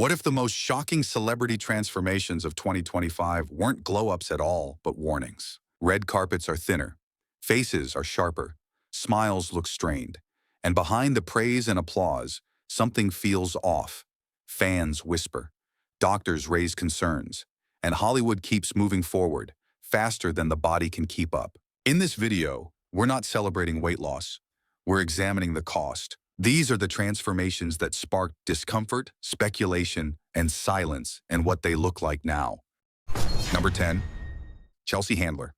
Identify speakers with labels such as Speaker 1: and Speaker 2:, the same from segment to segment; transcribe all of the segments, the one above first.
Speaker 1: What if the most shocking celebrity transformations of 2025 weren't glow-ups at all, but warnings? Red carpets are thinner, faces are sharper, smiles look strained, and behind the praise and applause, something feels off. Fans whisper, doctors raise concerns, and Hollywood keeps moving forward, faster than the body can keep up. In this video, we're not celebrating weight loss. We're examining the cost. These are the transformations that sparked discomfort, speculation, and silence, and what they look like now. Number 10. Chelsea Handler.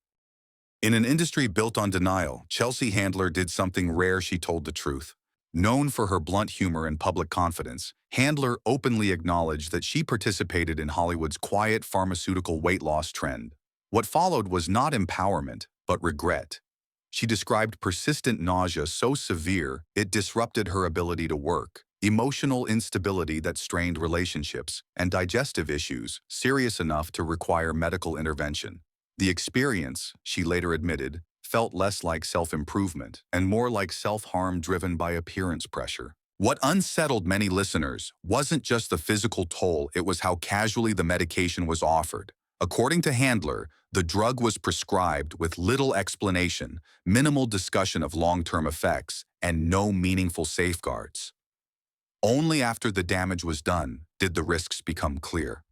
Speaker 1: In an industry built on denial, Chelsea Handler did something rare. She told the truth. Known for her blunt humor and public confidence, Handler openly acknowledged that she participated in Hollywood's quiet pharmaceutical weight loss trend. What followed was not empowerment, but regret. She described persistent nausea so severe it disrupted her ability to work, emotional instability that strained relationships, and digestive issues serious enough to require medical intervention. The experience, she later admitted, felt less like self-improvement and more like self-harm driven by appearance pressure. What unsettled many listeners wasn't just the physical toll, it was how casually the medication was offered. According to Handler, the drug was prescribed with little explanation, minimal discussion of long-term effects, and no meaningful safeguards. Only after the damage was done did the risks become clear.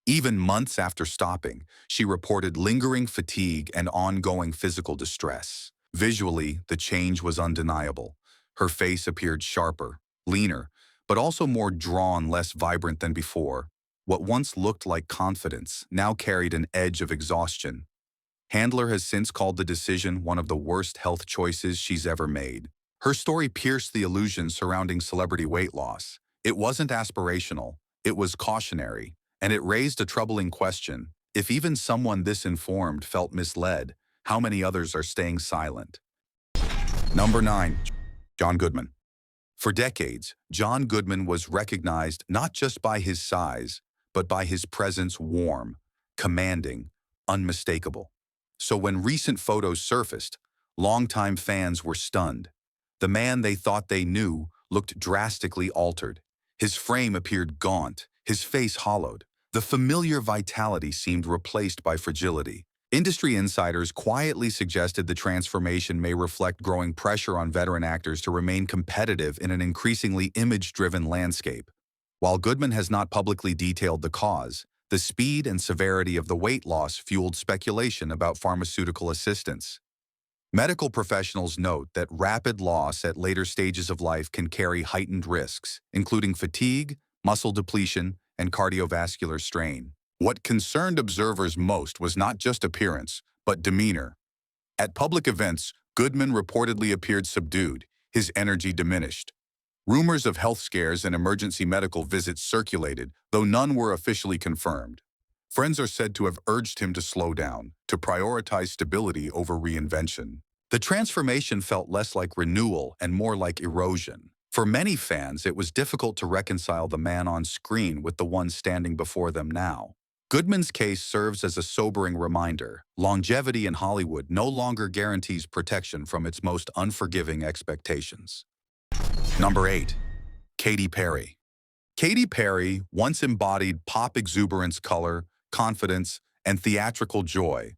Speaker 1: Even months after stopping, she reported lingering fatigue and ongoing physical distress. Visually, the change was undeniable. Her face appeared sharper, leaner, but also more drawn, less vibrant than before. What once looked like confidence now carried an edge of exhaustion. Handler has since called the decision one of the worst health choices she's ever made. Her story pierced the illusion surrounding celebrity weight loss. It wasn't aspirational, it was cautionary, and it raised a troubling question. If even someone this informed felt misled, how many others are staying silent? Number 9. John Goodman. For decades, John Goodman was recognized not just by his size, but by his presence, warm, commanding, unmistakable. So when recent photos surfaced, longtime fans were stunned. The man they thought they knew looked drastically altered. His frame appeared gaunt, his face hollowed. The familiar vitality seemed replaced by fragility. Industry insiders quietly suggested the transformation may reflect growing pressure on veteran actors to remain competitive in an increasingly image-driven landscape. While Goodman has not publicly detailed the cause, the speed and severity of the weight loss fueled speculation about pharmaceutical assistance. Medical professionals note that rapid loss at later stages of life can carry heightened risks, including fatigue, muscle depletion, and cardiovascular strain. What concerned observers most was not just appearance, but demeanor. At public events, Goodman reportedly appeared subdued, his energy diminished. Rumors of health scares and emergency medical visits circulated, though none were officially confirmed. Friends are said to have urged him to slow down, to prioritize stability over reinvention. The transformation felt less like renewal and more like erosion. For many fans, it was difficult to reconcile the man on screen with the one standing before them now. Goodman's case serves as a sobering reminder. Longevity in Hollywood no longer guarantees protection from its most unforgiving expectations. Number 8. Katy Perry. Katy Perry once embodied pop exuberance, color, confidence, and theatrical joy,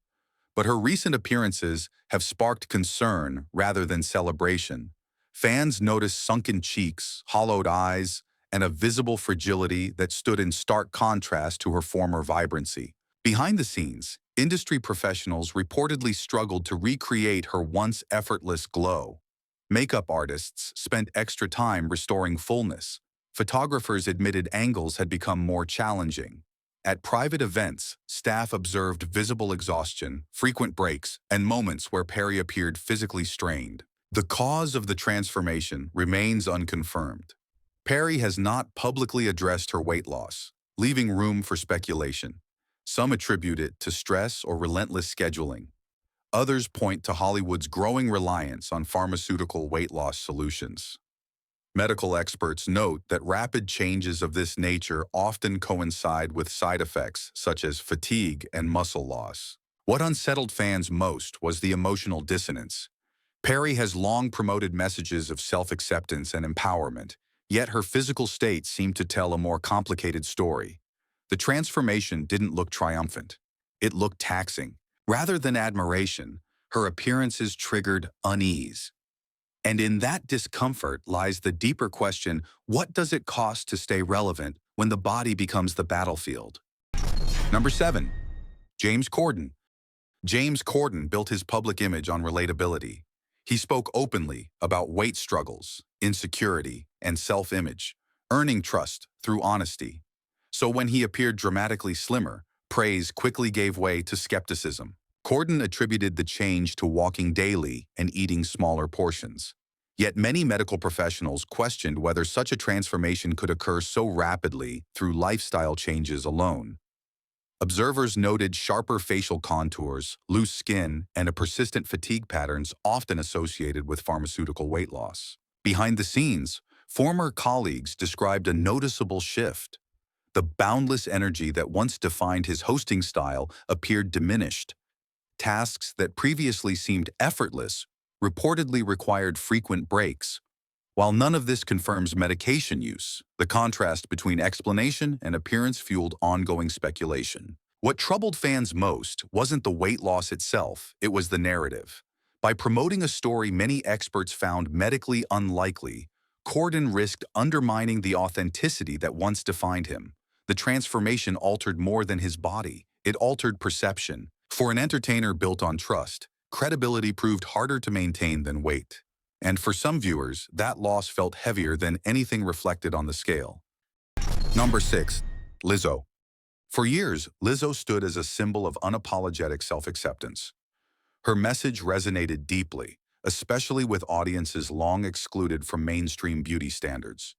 Speaker 1: but her recent appearances have sparked concern rather than celebration. Fans noticed sunken cheeks, hollowed eyes, and a visible fragility that stood in stark contrast to her former vibrancy. Behind the scenes, industry professionals reportedly struggled to recreate her once effortless glow. Makeup artists spent extra time restoring fullness. Photographers admitted angles had become more challenging. At private events, staff observed visible exhaustion, frequent breaks, and moments where Perry appeared physically strained. The cause of the transformation remains unconfirmed. Perry has not publicly addressed her weight loss, leaving room for speculation. Some attribute it to stress or relentless scheduling. Others point to Hollywood's growing reliance on pharmaceutical weight loss solutions. Medical experts note that rapid changes of this nature often coincide with side effects such as fatigue and muscle loss. What unsettled fans most was the emotional dissonance. Perry has long promoted messages of self-acceptance and empowerment, Yet her physical state seemed to tell a more complicated story. The transformation didn't look triumphant. It looked taxing. Rather than admiration, her appearances triggered unease. And in that discomfort lies the deeper question, what does it cost to stay relevant when the body becomes the battlefield? Number 7. James Corden. James Corden built his public image on relatability. He spoke openly about weight struggles, insecurity, and self-image, earning trust through honesty. So when he appeared dramatically slimmer, praise quickly gave way to skepticism. Corden attributed the change to walking daily and eating smaller portions. Yet many medical professionals questioned whether such a transformation could occur so rapidly through lifestyle changes alone. Observers noted sharper facial contours, loose skin, and a persistent fatigue patterns often associated with pharmaceutical weight loss. Behind the scenes, former colleagues described a noticeable shift. The boundless energy that once defined his hosting style appeared diminished. Tasks that previously seemed effortless reportedly required frequent breaks. While none of this confirms medication use, the contrast between explanation and appearance fueled ongoing speculation. What troubled fans most wasn't the weight loss itself, it was the narrative. By promoting a story many experts found medically unlikely, Corden risked undermining the authenticity that once defined him. The transformation altered more than his body, it altered perception. For an entertainer built on trust, credibility proved harder to maintain than weight. And for some viewers, that loss felt heavier than anything reflected on the scale. Number 6. Lizzo. For years, Lizzo stood as a symbol of unapologetic self-acceptance. Her message resonated deeply, especially with audiences long excluded from mainstream beauty standards.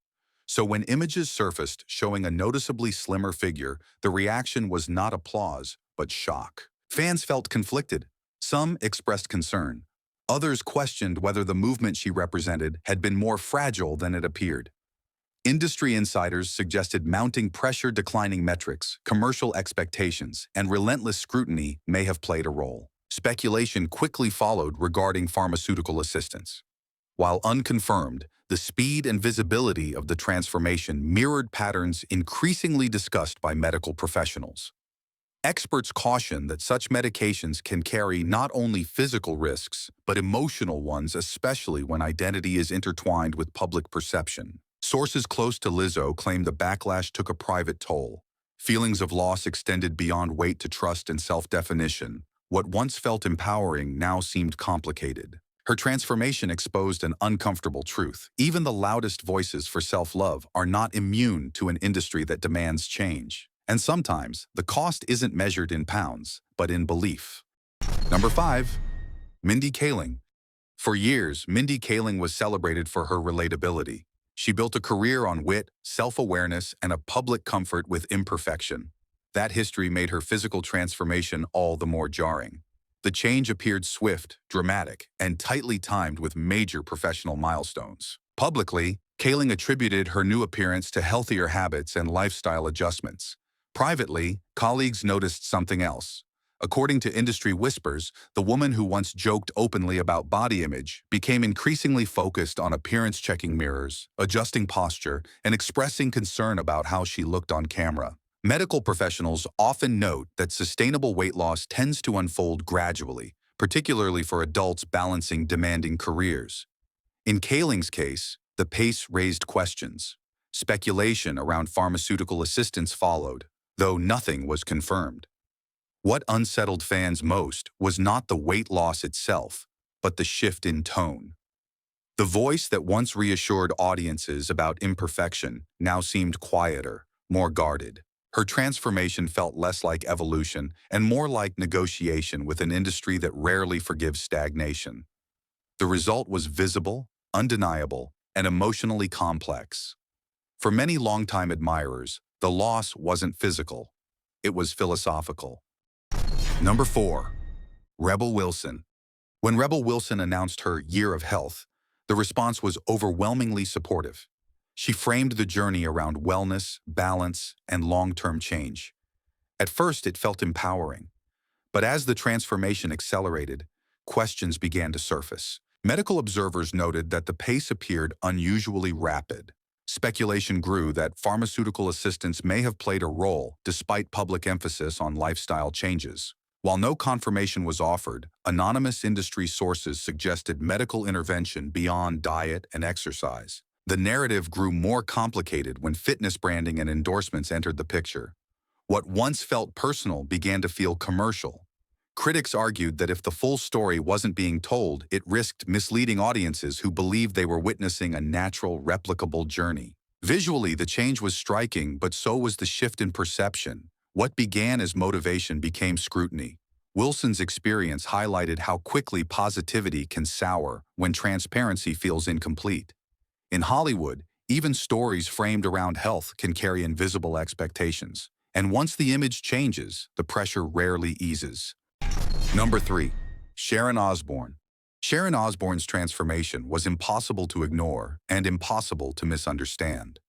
Speaker 1: So when images surfaced showing a noticeably slimmer figure, the reaction was not applause, but shock. Fans felt conflicted. Some expressed concern. Others questioned whether the movement she represented had been more fragile than it appeared. Industry insiders suggested mounting pressure, declining metrics, commercial expectations, and relentless scrutiny may have played a role. Speculation quickly followed regarding pharmaceutical assistance. While unconfirmed, the speed and visibility of the transformation mirrored patterns increasingly discussed by medical professionals. Experts caution that such medications can carry not only physical risks, but emotional ones, especially when identity is intertwined with public perception. Sources close to Lizzo claim the backlash took a private toll. Feelings of loss extended beyond weight to trust and self-definition. What once felt empowering now seemed complicated. Her transformation exposed an uncomfortable truth. Even the loudest voices for self-love are not immune to an industry that demands change. And sometimes, the cost isn't measured in pounds, but in belief. Number 5. Mindy Kaling. For years, Mindy Kaling was celebrated for her relatability. She built a career on wit, self-awareness, and a public comfort with imperfection. That history made her physical transformation all the more jarring. The change appeared swift, dramatic, and tightly timed with major professional milestones. Publicly, Kaling attributed her new appearance to healthier habits and lifestyle adjustments. Privately, colleagues noticed something else. According to industry whispers, the woman who once joked openly about body image became increasingly focused on appearance-checking mirrors, adjusting posture, and expressing concern about how she looked on camera. Medical professionals often note that sustainable weight loss tends to unfold gradually, particularly for adults balancing demanding careers. In Kaling's case, the pace raised questions. Speculation around pharmaceutical assistance followed, though nothing was confirmed. What unsettled fans most was not the weight loss itself, but the shift in tone. The voice that once reassured audiences about imperfection now seemed quieter, more guarded. Her transformation felt less like evolution and more like negotiation with an industry that rarely forgives stagnation. The result was visible, undeniable, and emotionally complex. For many longtime admirers, the loss wasn't physical. It was philosophical. Number 4. Rebel Wilson. When Rebel Wilson announced her Year of Health, the response was overwhelmingly supportive. She framed the journey around wellness, balance, and long-term change. At first, it felt empowering. But as the transformation accelerated, questions began to surface. Medical observers noted that the pace appeared unusually rapid. Speculation grew that pharmaceutical assistants may have played a role despite public emphasis on lifestyle changes. While no confirmation was offered, anonymous industry sources suggested medical intervention beyond diet and exercise. The narrative grew more complicated when fitness branding and endorsements entered the picture. What once felt personal began to feel commercial. Critics argued that if the full story wasn't being told, it risked misleading audiences who believed they were witnessing a natural, replicable journey. Visually, the change was striking, but so was the shift in perception. What began as motivation became scrutiny. Wilson's experience highlighted how quickly positivity can sour when transparency feels incomplete. In Hollywood, even stories framed around health can carry invisible expectations. And once the image changes, the pressure rarely eases. Number 3. Sharon Osborne. Sharon Osborne's transformation was impossible to ignore and impossible to misunderstand.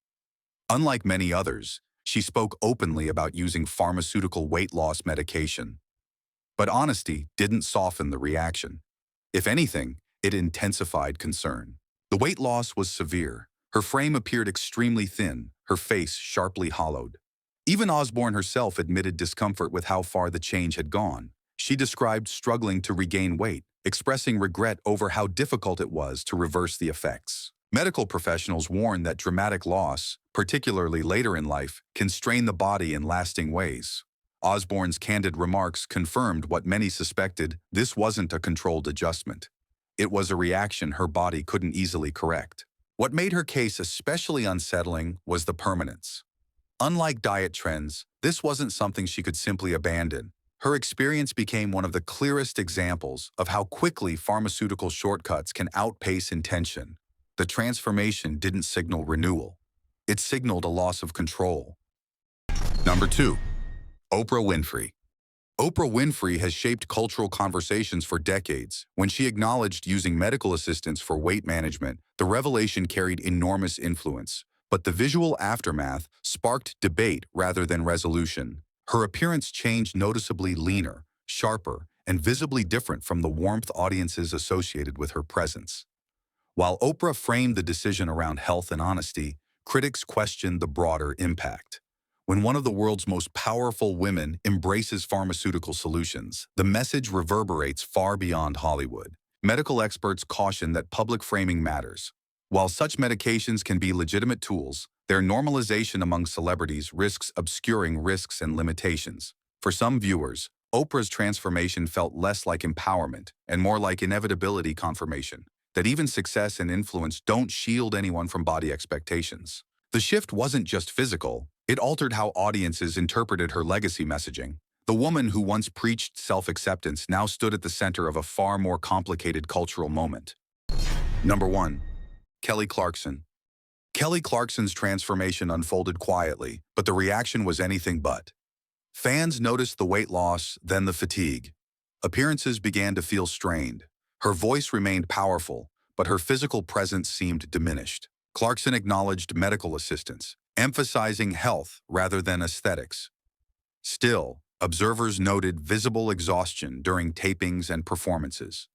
Speaker 1: Unlike many others, she spoke openly about using pharmaceutical weight loss medication. But honesty didn't soften the reaction. If anything, it intensified concern. The weight loss was severe. Her frame appeared extremely thin, her face sharply hollowed. Even Osborne herself admitted discomfort with how far the change had gone. She described struggling to regain weight, expressing regret over how difficult it was to reverse the effects. Medical professionals warn that dramatic loss, particularly later in life, can strain the body in lasting ways. Osborne's candid remarks confirmed what many suspected: this wasn't a controlled adjustment. It was a reaction her body couldn't easily correct. What made her case especially unsettling was the permanence. Unlike diet trends, this wasn't something she could simply abandon. Her experience became one of the clearest examples of how quickly pharmaceutical shortcuts can outpace intention. The transformation didn't signal renewal. It signaled a loss of control. Number 2. Oprah Winfrey. Oprah Winfrey has shaped cultural conversations for decades. When she acknowledged using medical assistance for weight management, the revelation carried enormous influence. But the visual aftermath sparked debate rather than resolution. Her appearance changed noticeably leaner, sharper, and visibly different from the warmth audiences associated with her presence. While Oprah framed the decision around health and honesty, critics questioned the broader impact. When one of the world's most powerful women embraces pharmaceutical solutions, the message reverberates far beyond Hollywood. Medical experts caution that public framing matters. While such medications can be legitimate tools, their normalization among celebrities risks obscuring risks and limitations. For some viewers, Oprah's transformation felt less like empowerment and more like inevitability confirmation, that even success and influence don't shield anyone from body expectations. The shift wasn't just physical, it altered how audiences interpreted her legacy messaging. The woman who once preached self-acceptance now stood at the center of a far more complicated cultural moment. Number 1. Kelly Clarkson. Kelly Clarkson's transformation unfolded quietly, but the reaction was anything but. Fans noticed the weight loss, then the fatigue. Appearances began to feel strained. Her voice remained powerful, but her physical presence seemed diminished. Clarkson acknowledged medical assistance, emphasizing health rather than aesthetics. Still, observers noted visible exhaustion during tapings and performances.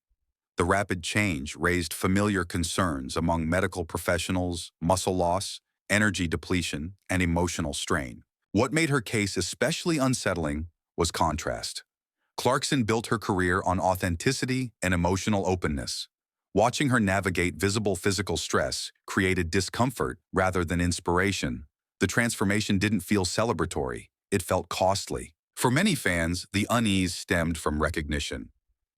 Speaker 1: The rapid change raised familiar concerns among medical professionals: muscle loss, energy depletion, and emotional strain. What made her case especially unsettling was contrast. Clarkson built her career on authenticity and emotional openness. Watching her navigate visible physical stress created discomfort rather than inspiration. The transformation didn't feel celebratory, it felt costly. For many fans, the unease stemmed from recognition.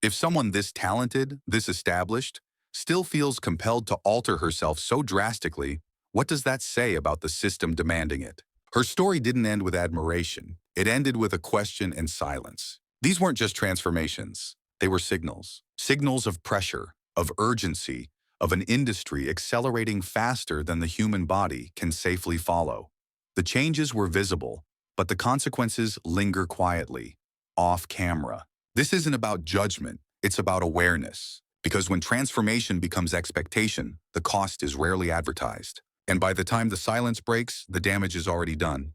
Speaker 1: If someone this talented, this established, still feels compelled to alter herself so drastically, what does that say about the system demanding it? Her story didn't end with admiration. It ended with a question and silence. These weren't just transformations. They were signals. Signals of pressure, of urgency, of an industry accelerating faster than the human body can safely follow. The changes were visible, but the consequences linger quietly, off camera. This isn't about judgment, it's about awareness. Because when transformation becomes expectation, the cost is rarely advertised. And by the time the silence breaks, the damage is already done.